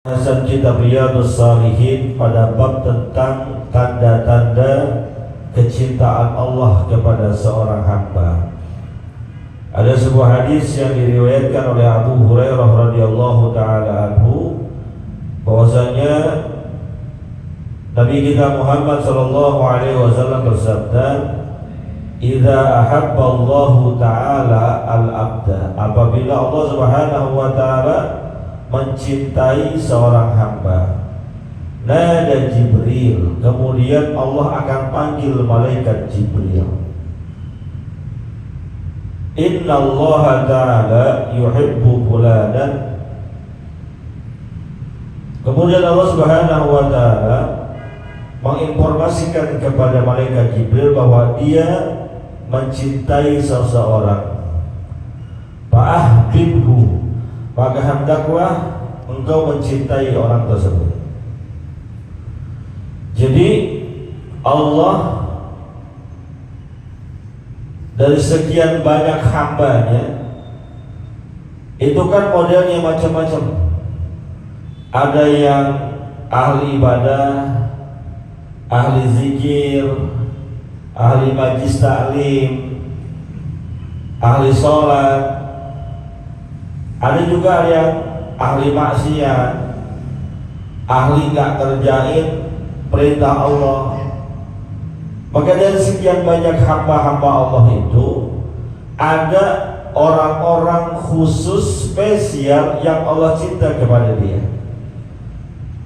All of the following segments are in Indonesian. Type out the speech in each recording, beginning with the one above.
Hasan kitab Riyadhus Shalihin pada bab tentang tanda-tanda kecintaan Allah kepada seorang hamba. Ada sebuah hadis yang diriwayatkan oleh Abu Hurairah radhiyallahu taala anhu bahwasanya Nabi kita Muhammad sallallahu alaihi wasallam bersabda, "Idza ahabba Allahu taala al-'abda," apabila Allah Subhanahu wa taala mencintai seorang hamba, nada Jibril, kemudian Allah akan panggil malaikat Jibril. Inna Allah ta'ala yuhibbu fulanan. Kemudian Allah Subhanahu wa ta'ala menginformasikan kepada malaikat Jibril bahwa dia mencintai seseorang. Fa'ahbibhu, maka hendaklah engkau mencintai orang tersebut. Jadi Allah dari sekian banyak hambanya itu kan modelnya macam-macam. Ada yang ahli ibadah, ahli zikir, ahli majlis taklim, ahli sholat. Ada juga yang ahli maksiat, ahli gak kerjain perintah Allah. Maka dari sekian banyak hamba-hamba Allah itu ada orang-orang khusus spesial yang Allah cinta kepada dia.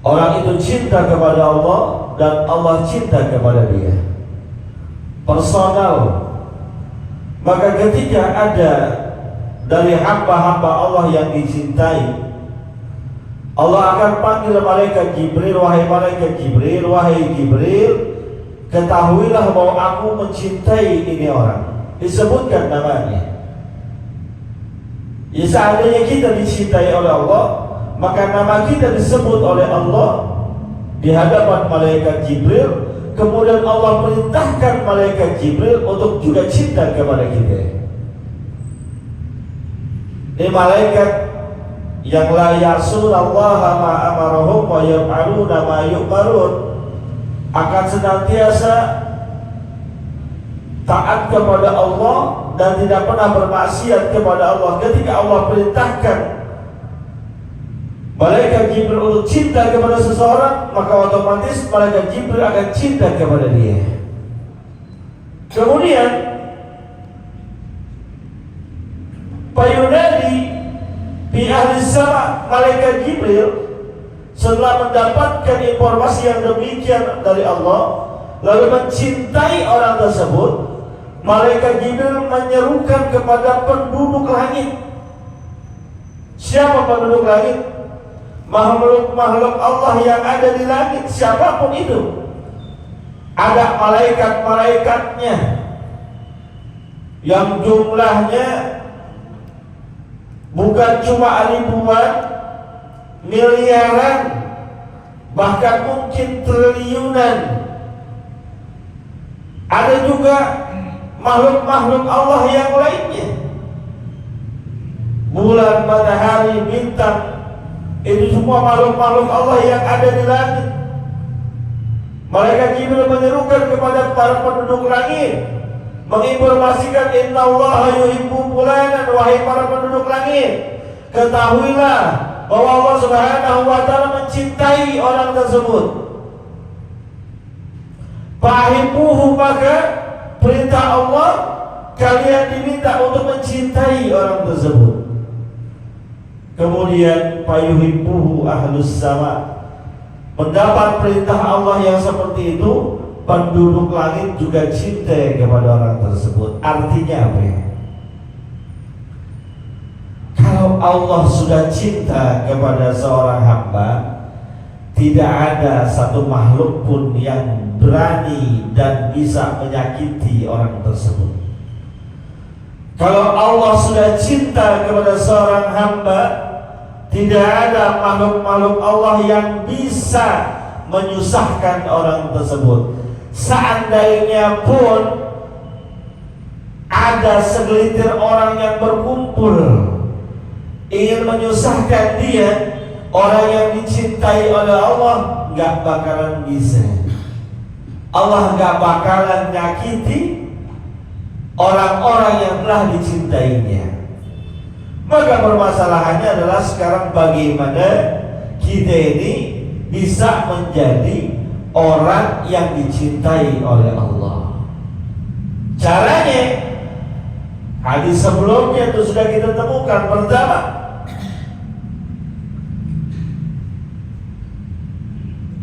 Orang itu cinta kepada Allah dan Allah cinta kepada dia. Personal. Maka ketika ada dari hamba-hamba Allah yang dicintai, Allah akan panggil malaikat Jibril, "Wahai malaikat Jibril, wahai Jibril, ketahuilah bahwa aku mencintai ini orang." Disebutkan namanya. Ya, seandainya kita dicintai oleh Allah, maka nama kita disebut oleh Allah di hadapan malaikat Jibril. Kemudian Allah perintahkan malaikat Jibril untuk juga cinta kepada kita. Ini malaikat yang la ya'sunallaha ma amarahum wa yaf'aluna ma yu'marun, akan senantiasa taat kepada Allah dan tidak pernah bermaksiat kepada Allah. Ketika Allah perintahkan malaikat Jibril untuk cinta kepada seseorang, maka otomatis malaikat Jibril akan cinta kepada dia. Kemudian Fayunadi bi ahli sama, malaikat Jibril setelah mendapatkan informasi yang demikian dari Allah, lalu mencintai orang tersebut, malaikat Jibril menyerukan kepada penduduk langit. Siapa penduduk langit? Makhluk-makhluk Allah yang ada di langit, siapapun itu. Ada malaikat-malaikatnya yang jumlahnya bukan cuma ribuan, miliaran, bahkan mungkin triliunan. Ada juga makhluk-makhluk Allah yang lainnya. Bulan, matahari, bintang, itu semua makhluk-makhluk Allah yang ada di langit. Malaikat Jibril menyerukan kepada para penduduk langit, menginformasikan, "Inna Allah yuhibbu fulanan," wahai para penduduk langit, ketahuilah bahwa Allah Subhanahu wa ta'ala mencintai orang tersebut. Fahibuhu, maka perintah Allah, kalian diminta untuk mencintai orang tersebut. Kemudian fayuhibbuhu ahlus sama, mendapat perintah Allah yang seperti itu, penduduk langit juga cinta kepada orang tersebut. Artinya apa ya? Kalau Allah sudah cinta kepada seorang hamba, tidak ada satu makhluk pun yang berani dan bisa menyakiti orang tersebut. Kalau Allah sudah cinta kepada seorang hamba, tidak ada makhluk-makhluk Allah yang bisa menyusahkan orang tersebut. Seandainya pun ada segelintir orang yang berkumpul ingin menyusahkan dia orang yang dicintai oleh Allah nggak bakalan bisa. Allah nggak bakalan nyakiti orang-orang yang telah dicintainya. Maka permasalahannya adalah sekarang bagaimana kita ini bisa menjadi orang yang dicintai oleh Allah. Caranya hadis sebelumnya itu sudah kita temukan. Pertama,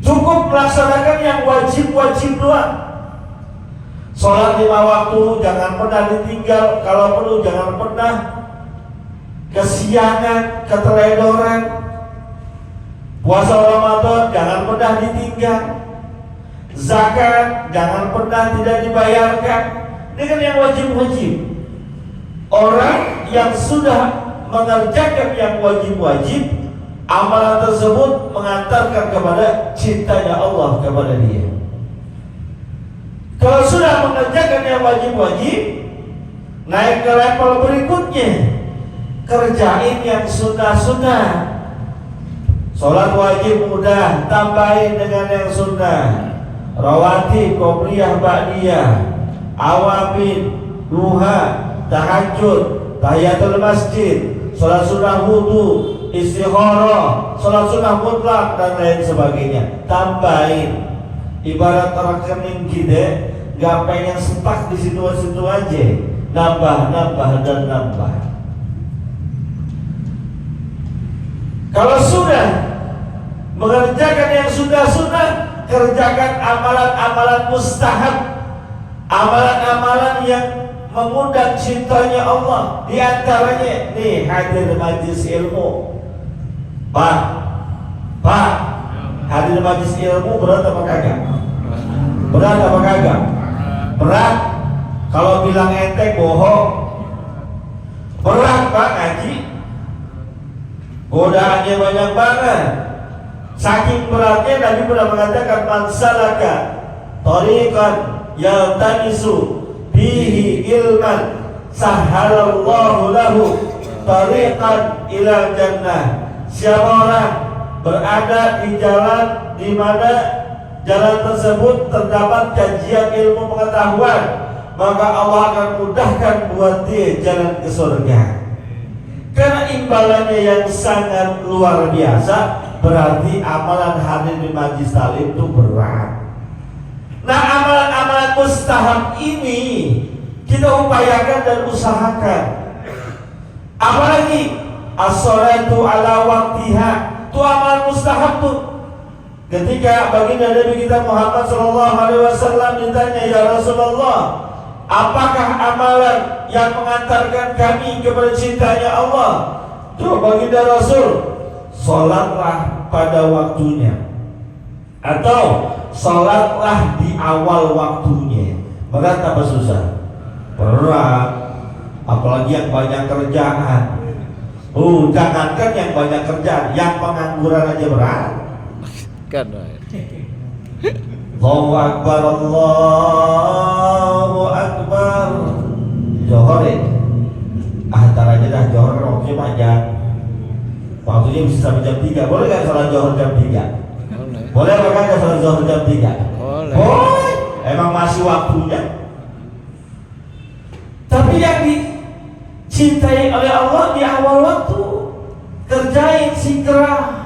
cukup melaksanakan yang wajib-wajib doang. Sholat 5 waktu jangan pernah ditinggal. Kalau perlu jangan pernah kesiangan, keteledoran. Puasa Ramadan jangan pernah ditinggal. Zakat jangan pernah tidak dibayarkan. Ini kan yang wajib-wajib. Orang yang sudah mengerjakan yang wajib-wajib, amalan tersebut mengantarkan kepada cintanya Allah kepada dia. Kalau sudah mengerjakan yang wajib-wajib, naik ke level berikutnya, kerjain yang sunnah-sunnah. Sholat wajib mudah, tambahin dengan yang sunnah. Rawatib, qobliyah, ba'diyah, awabin, duha, tahajud, tahiyatul masjid, sholat sunnah wudu, istikharah, sholat sunnah mutlak dan lain sebagainya. Tambahin. Ibarat rekening kita nggak pengen stuck di situ-situ aja, nambah dan nambah. Kalau sudah mengerjakan yang sunnah, kerjakan amalan-amalan mustahab, amalan-amalan yang mengundang cintanya Allah. Di antaranya nih, hadir majlis ilmu. Pak, hadir majlis ilmu berat apa kagak? Berat apa kagak? Berat. Kalau bilang enteng bohong. Berat Pak ngaji. Godaannya banyak banget. Saking beratnya Nabi pernah mengatakan, man salaka tariqan yaltamisu bihi ilman sahhalallahu lahu tariqan ila jannah. Siapa orang berada di jalan di mana jalan tersebut terdapat kajian ilmu pengetahuan, maka Allah akan mudahkan buat dia jalan ke surga. Karena imbalannya yang sangat luar biasa, berarti amalan hadir di majlis taklim itu berat. Nah, amalan-amalan mustahab ini kita upayakan dan usahakan. Apalagi as-sholatu ala waqtiha, itu amalan mustahab tuh. Ketika baginda Nabi kita Muhammad SAW ditanya, ya Rasulullah, apakah amalan yang mengantarkan kami kepada cintanya Allah? Tuh baginda Rasul, sholatlah pada waktunya, atau sholatlah di awal waktunya. Berat apa susah? Berat. Apalagi yang banyak kerjaan. Jangankan yang banyak kerjaan, yang pengangguran aja berat. Kan. Allahu Akbar, Allahu Akbar. Johor antar aja dah, Johor kan waktunya panjang. Waktunya bisa sampai jam 3. Boleh gak sholat Johor jam 3? Boleh apa kagak sholat Johor jam 3? Boleh. Emang masih waktunya. Tapi yang dicintai oleh Allah di awal waktu, kerjain sikrah.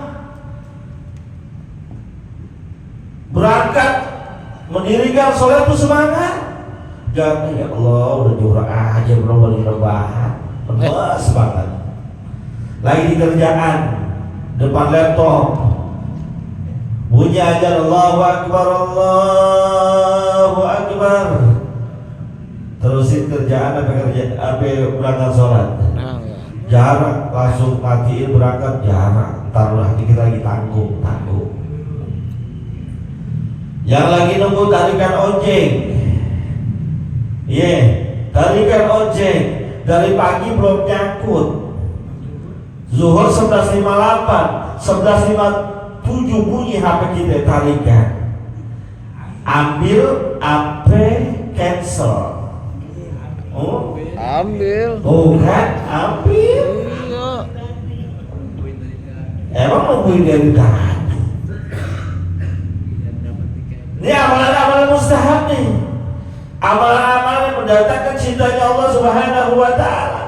Berangkat mendirikan sholat itu semangat. Jangan ya Allah udah juhur aja belum balik rebahan. Lemes banget. Lagi di kerjaan, depan laptop, bunyi aja Allahu Akbar, Allahu Akbar. Terusin kerjaan apa berangkat sholat. Jarang langsung matiin berangkat, jarang. Taruhlah dikit lagi tanggung. Yang lagi nunggu tarikan ojek, tarikan ojek dari pagi belum nyangkut. Zuhur 11.58, 11.57 bunyi HP kita, tarikan. Ambil, ampe, cancel. Ambil. Kan? Ambil. Emang nungguin dari tadi. Ini amalan-amalan mustahab nih. Amalan-amalan yang mendatangkan cintanya Allah Subhanahu wa Ta'ala.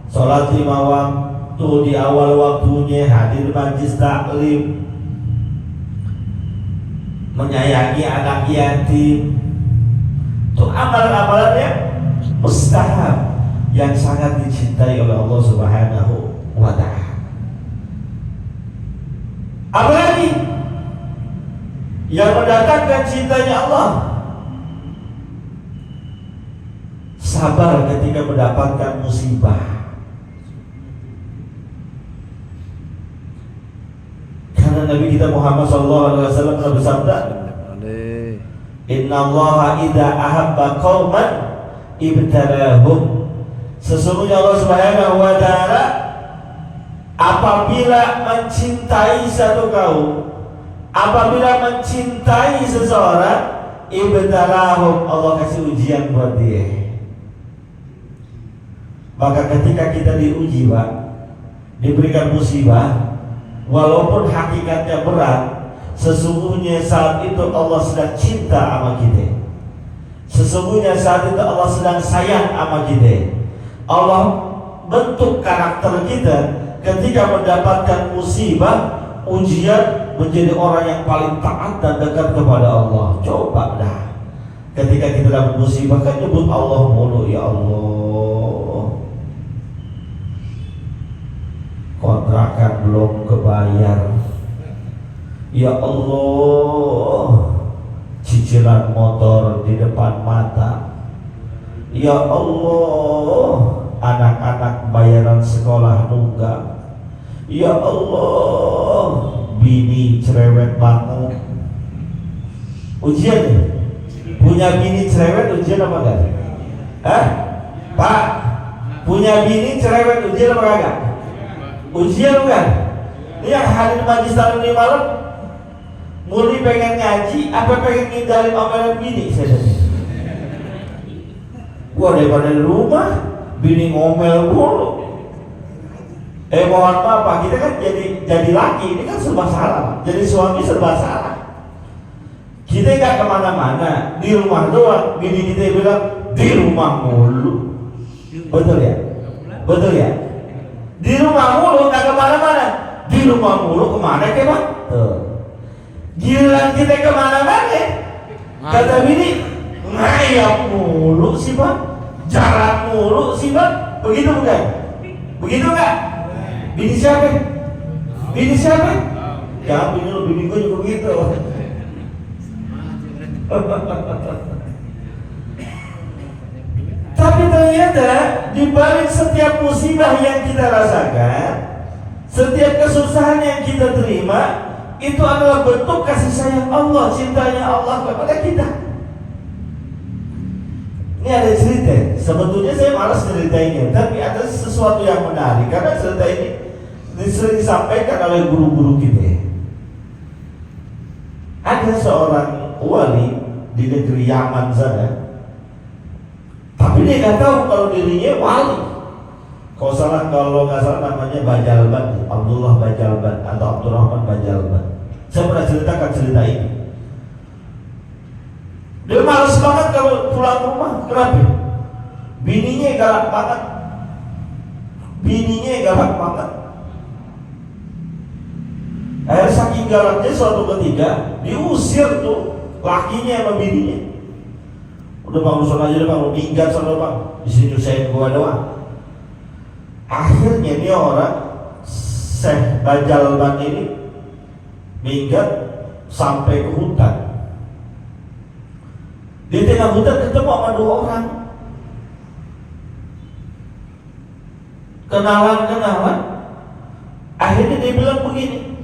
Sholat 5 waktu di awal waktunya, hadir majlis taklim, menyayangi anak yatim. Itu amalan-amalan yang mustahab yang sangat dicintai oleh Allah Subhanahu wa Ta'ala. Apalagi yang mendatangkan cintanya Allah? Sabar ketika mendapatkan musibah. Karena Nabi kita Muhammad SAW pernah bersabda, Inna Allah idza ahabba qauman ibtalahum. Sesungguhnya Allah Subhanahu wa Ta'ala apabila mencintai satu kaum, apabila mencintai seseorang, ibtalahum, Allah kasih ujian buat dia. Maka ketika kita diuji, Pak, diberikan musibah, walaupun hakikatnya berat, sesungguhnya saat itu Allah sedang cinta sama kita. Sesungguhnya saat itu Allah sedang sayang sama kita. Allah bentuk karakter kita ketika mendapatkan musibah, ujian, menjadi orang yang paling taat dan dekat kepada Allah. Coba dah, ketika kita dapat musibah kan nyebut Allah mulu, ya Allah, kontrakan belum kebayar, ya Allah, cicilan motor di depan mata, ya Allah, anak-anak bayaran sekolah nunggak, ya Allah, bini cerewet banget. Ujian nih, punya bini cerewet ujian apa enggak? Pak, punya bini cerewet ujian apa enggak? Ujian bukan? Ini yang hadir majlis taklim di malam, murni pengen ngaji, apa pengen ngindarin omelan bini? Saya tanya. Gua daripada di rumah, bini ngomel mulu. Mohon maaf Pak, kita kan jadi laki, ini kan serba salah. Jadi suami serba salah. Kita nggak kemana-mana, di rumah doang. Bini kita bilang di rumah mulu. Betul ya? Betul ya? Di rumah mulu, nggak kemana-mana. Di rumah mulu kemana ke Pak? Tuh. Giliran kita kemana-mana, kata bini ngayap mulu sih Pak, jalan mulu sih Pak. Begitu bukan? Begitu nggak? Bini siapa? Bini siapa? Jangan bini lu, bini gue juga begitu. Tapi ternyata di balik setiap musibah yang kita rasakan, setiap kesusahan yang kita terima, itu adalah bentuk kasih sayang Allah, cintanya Allah kepada kita. Ini ada cerita, sebetulnya saya malas ceritainnya, tapi ada sesuatu yang menarik karena cerita ini sering disampaikan oleh guru-guru kita. Ada seorang wali di negeri Yaman sana, tapi dia nggak tahu kalau dirinya wali. Kalau nggak salah namanya Bajalban, Abdullah Bajalban atau Abdurrahman Bajalban. Saya pernah ceritakan cerita ini. Dia malas banget kalau pulang rumah. Kenapa? Bininya galak banget. Bininya galak banget. Akhirnya saking galaknya suatu ketika diusir tuh lakinya sama bininya. Udah bang, usul aja deh bang, lu minggat sana bang, di sini nyusahin gua doang. Akhirnya dia orang Syekh Bajalban ini minggat sampai ke hutan. Di tengah hutan ketemu sama 2 orang. Kenalan. Akhirnya dia bilang begini,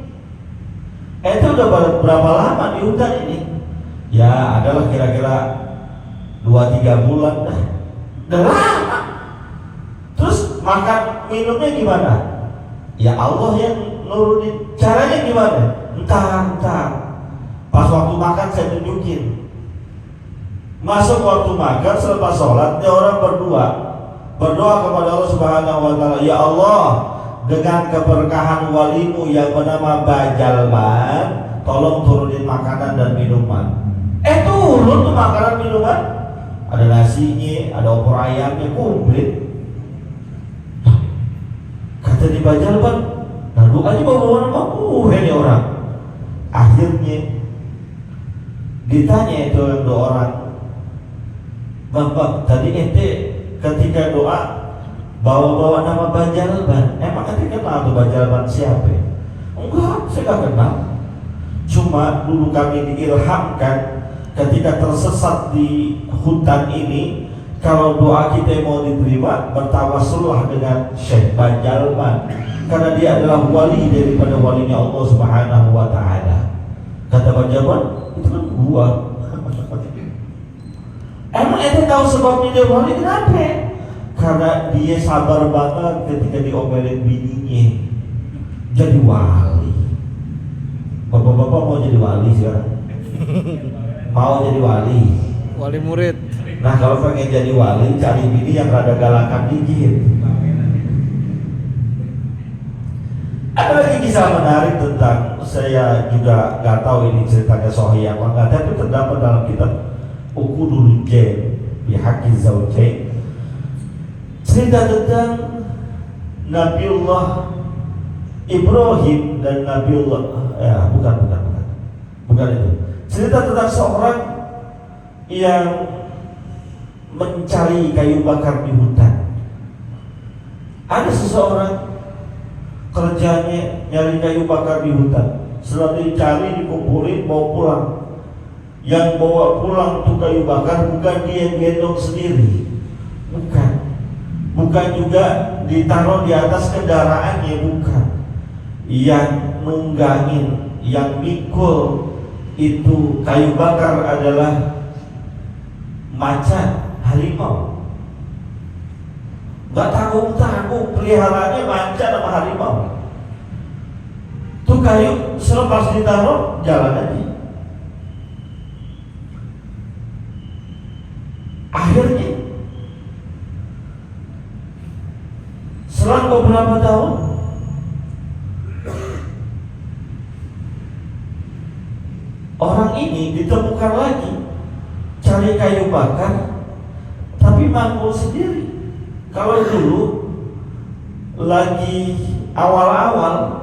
itu udah berapa lama di hutan ini? Ya adalah kira-kira 2-3 bulan dah. Udah lama. Terus makan minumnya gimana? Ya Allah yang nurunin. Caranya gimana? Entar. Pas waktu makan saya tunjukin. Masuk waktu makan, selepas sholat, dia orang berdoa kepada Allah Subhanahu wa Ta'ala, ya Allah, dengan keberkahan walimu yang bernama Bajalban, tolong turunin makanan dan minuman. Turun tuh makanan minuman, ada nasinya, ada opor ayamnya, komplit. Kata di Bajalban, lalu aja bawa nama ini orang. Akhirnya ditanya itu yang dua orang, Bang, tadi ente ketika doa bawa nama Bajalban, emang ente kenal tuh Bajalban siapa? Enggak, saya gak kenal. Cuma dulu kami diilhamkan ketika tersesat di hutan ini, kalau doa kita mau diterima, bertawassullah dengan Syekh Bajalban, karena dia adalah wali daripada walinya Allah Subhanahu wa Ta'ala. Kata Bajalban, itu kan gua. Emang ente tahu sebabnya dia wali? Kenapa? Karena dia sabar banget ketika diomelin bininya. Jadi wali. Bapak-bapak mau jadi wali sekarang? Mau jadi wali? Wali murid. Nah kalau pengen jadi wali, cari bini yang rada galakan dikit. Ada lagi kisah menarik tentang, saya juga nggak tahu ini ceritanya sahih apa enggak, tapi terdapat dalam kitab Uqudul Jain fi Haqqi Zawjain, cerita tentang Nabiullah Ibrahim dan Nabiullah bukan itu. Cerita tentang seorang yang mencari kayu bakar di hutan. Ada seseorang kerjanya nyari kayu bakar di hutan. Setelah dicari, dikumpulin, bawa pulang. Yang bawa pulang tuh kayu bakar bukan dia yang gendong sendiri, bukan juga ditaruh di atas kendaraannya, bukan. Yang nunggangin, yang mikul itu kayu bakar adalah macan, harimau. Gak tanggung-tanggung, peliharaannya macan sama harimau. Tuh kayu selepas ditaruh jalan aja. Akhirnya selang beberapa tahun, orang ini ditemukan lagi cari kayu bakar, tapi mangkul sendiri. Kalau dulu lagi awal-awal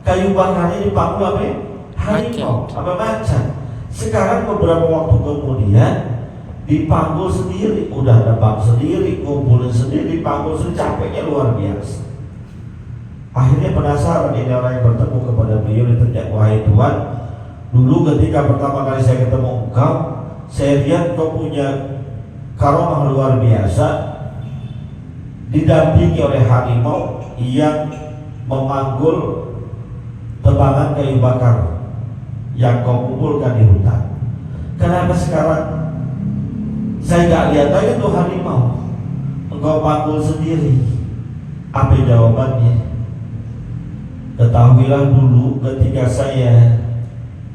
kayu bakarnya dipangkul apa ya? Harimau apa macan. Sekarang beberapa waktu kemudian dipanggul sendiri, udah nebak sendiri, ngumpulin sendiri, dipanggul sendiri, capeknya luar biasa. Akhirnya penasaran ini orang yang bertemu kepada beliau, ditanya, wahai Tuhan, dulu ketika pertama kali saya ketemu engkau, saya lihat kau punya karomah luar biasa, didampingi oleh harimau yang memanggul tebangan kayu bakar yang kau kumpulkan di hutan. Kenapa sekarang saya nggak lihat lagi tuh harimau, engkau panggul sendiri? Apa jawabannya? Ketahuilah dulu ketika saya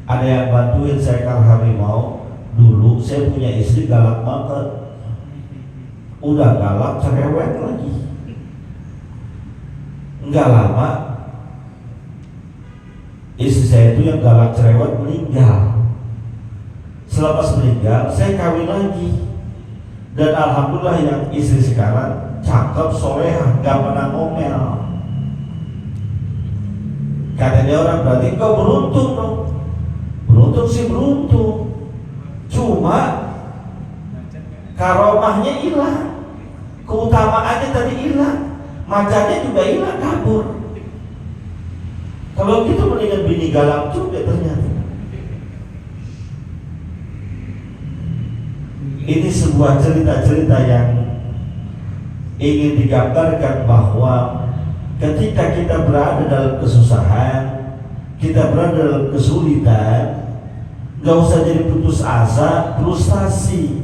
ada yang bantuin saya kar harimau, dulu saya punya istri galak banget. Udah galak cerewet lagi. Enggak lama istri saya itu yang galak cerewet meninggal. Selepas meninggal saya kawin lagi. Dan alhamdulillah yang istri sekarang cakep, solehah, gak pernah ngomel. Kata dia orang, berarti kau beruntung dong. Beruntung sih beruntung, cuma karomahnya hilang, keutamaannya tadi hilang, macannya juga hilang, kabur. Kalau gitu mendingan bini galak juga ternyata. Ini sebuah cerita-cerita yang ingin digambarkan bahwa ketika kita berada dalam kesusahan, kita berada dalam kesulitan, gak usah jadi putus asa, frustasi.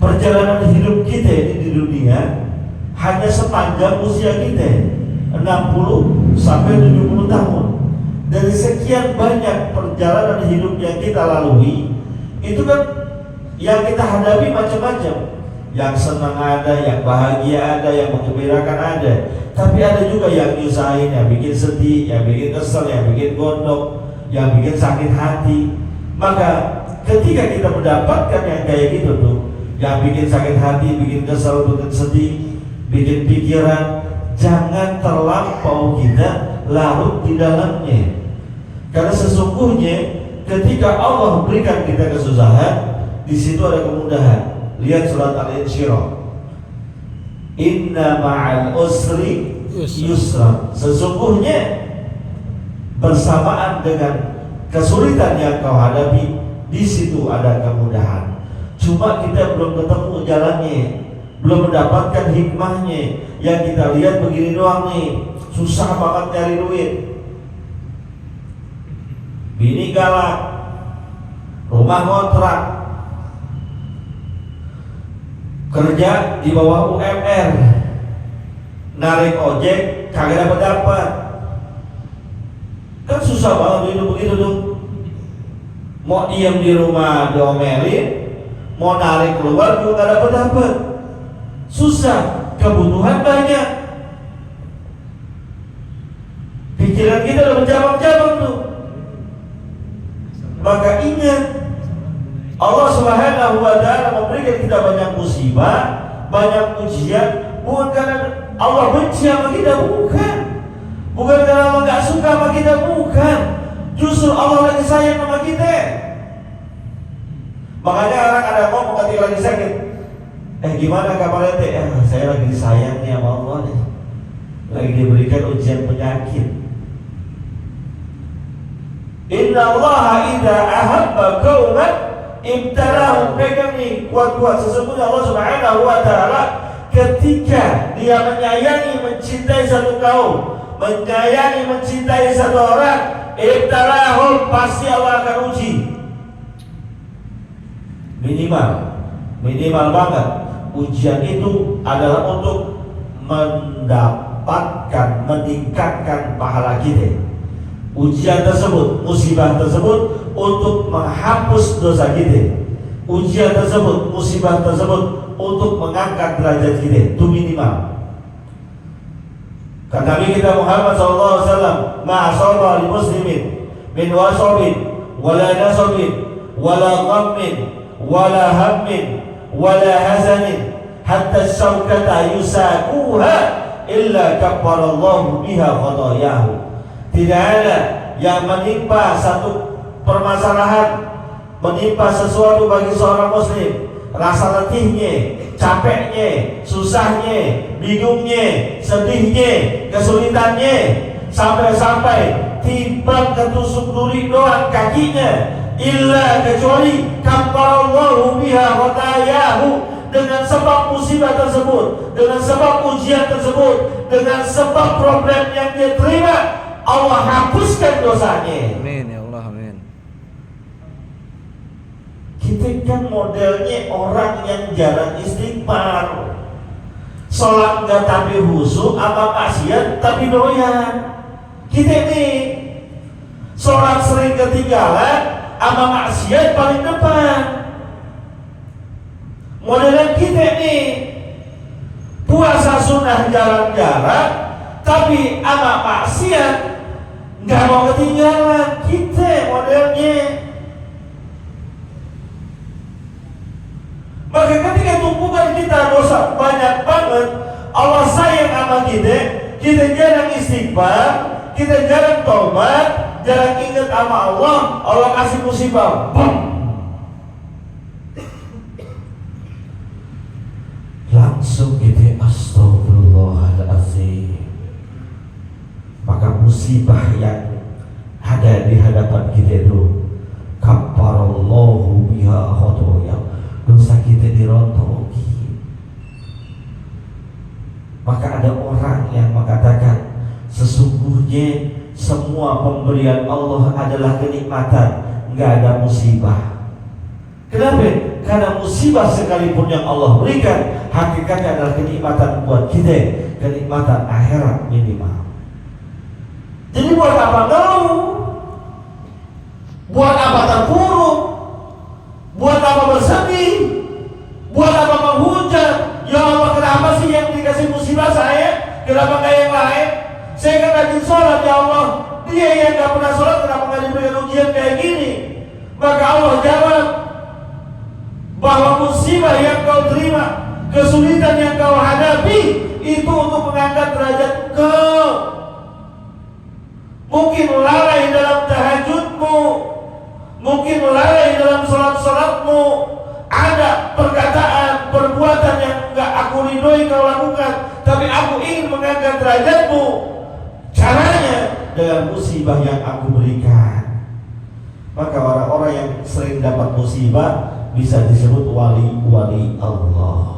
Perjalanan hidup kita ini di dunia hanya sepanjang usia kita, 60 sampai 70 tahun. Dari sekian banyak perjalanan hidup yang kita lalui, itu kan yang kita hadapi macam-macam. yang senang ada, yang bahagia ada, yang menggembirakan ada. Tapi ada juga yang nyusahin, yang bikin sedih, yang bikin kesel, yang bikin gondok, yang bikin sakit hati. Maka ketika kita mendapatkan yang kayak gitu tuh, yang bikin sakit hati, bikin kesel, bikin sedih, bikin pikiran, jangan terlampau kita larut di dalamnya. Karena sesungguhnya ketika Allah memberikan kita kesusahan, di situ ada kemudahan. Lihat surat Al-Insyirah. Inna ma'al usri yusra. Sesungguhnya bersamaan dengan kesulitan yang kau hadapi, di situ ada kemudahan. Cuma kita belum ketemu jalannya, belum mendapatkan hikmahnya. Yang kita lihat begini doang nih, susah banget nyari duit, bini galak, rumah kontrak, kerja di bawah UMR, narik ojek kagak dapat. Kan susah banget hidup begitu tuh. Mau diam di rumah diomelin, mau narik keluar juga gak dapat. Susah, kebutuhan banyak. Pikiran kita udah bercabang-cabang tuh. Maka ingat, Allah Subhanahu wa Ta'ala memberikan kita banyak musibah, banyak ujian, bukan karena Allah benci sama kita, bukan. Bukan karena Allah gak suka sama kita, bukan. Justru Allah lagi sayang sama kita. Makanya orang ada ngomong ketika lagi sakit, gimana kabarnya teh? Saya lagi disayang nih sama Allah nih, lagi diberikan ujian penyakit. Inna Allah idza ahabba qauman ibtalahum. Pegang nih kuat-kuat. Sesungguhnya Allah Subhanahu wa Ta'ala ketika Dia menyayangi, mencintai satu kaum, menyayangi, mencintai satu orang, ibtalahum, pasti Allah akan uji. Minimal banget. Ujian itu adalah untuk mendapatkan, meningkatkan pahala kita. Ujian tersebut, musibah tersebut untuk menghapus dosa kita. Ujian tersebut, musibah tersebut untuk mengangkat derajat kita. Itu minimal. Kata Nabi kita Muhammad SAW, ma'asaba li muslimin min wasabin wala nasabin wala ghammin wala hammin wala hazanin hatta syaukata yusakuha illa kabbarallahu biha khatayahu. Tidak ada yang menimpa satu permasalahan, menimpa sesuatu bagi seorang muslim, rasa letihnya, capeknya, susahnya, bingungnya, sedihnya, kesulitannya, sampai-sampai tiba ketusuk duri doang kakinya, illa kecuali kabbarallahu biha khatayahu, dengan sebab musibah tersebut, dengan sebab ujian tersebut, dengan sebab problem yang dia terima, Allah hapuskan dosanya. Amin ya Allah, amin. Kita kan modelnya orang yang jarang istighfar, sholat nggak tapi khusyuk, apa maksiat tapi doyan. Kita nih sholat sering ketinggalan, apa maksiat paling depan. Modelan kita nih puasa sunnah jarang-jarang, tapi ama maksiat nggak mau ketinggalan. Kita modelnya. Maka ketika tumpukan kita dosa banyak banget, Allah sayang sama kita, kita jarang istighfar, kita jarang taubat, jarang ingat sama Allah, Allah kasih musibah, bum, langsung kita astagfirullahaladzim. Maka musibah yang ada di hadapan kita itu kabbarallahu biha khotoya, dosa kita dirontoki. Maka ada orang yang mengatakan sesungguhnya semua pemberian Allah adalah kenikmatan, nggak ada musibah. Kenapa? Karena musibah sekalipun yang Allah berikan, hakikatnya adalah kenikmatan buat kita, kenikmatan akhirat minimal. Jadi buat apa ngeluh? Buat apa terpuruk? Buat apa bersedih? Buat apa menghujat? rajin sholat ya Allah, dia yang gak pernah sholat kenapa gak diberikan ujian kayak gini? Maka Allah jawab bahwa musibah yang kau terima, kesulitan yang kau hadapi itu untuk mengangkat derajat engkau. Mungkin lalai dalam tahajudmu, mungkin lalai dalam sholat-sholatmu, ada perkataan, perbuatan yang enggak aku ridhoi kau lakukan, tapi aku ingin mengangkat derajatmu. Caranya dengan musibah yang aku berikan. Maka orang-orang yang sering dapat musibah bisa disebut wali-wali Allah.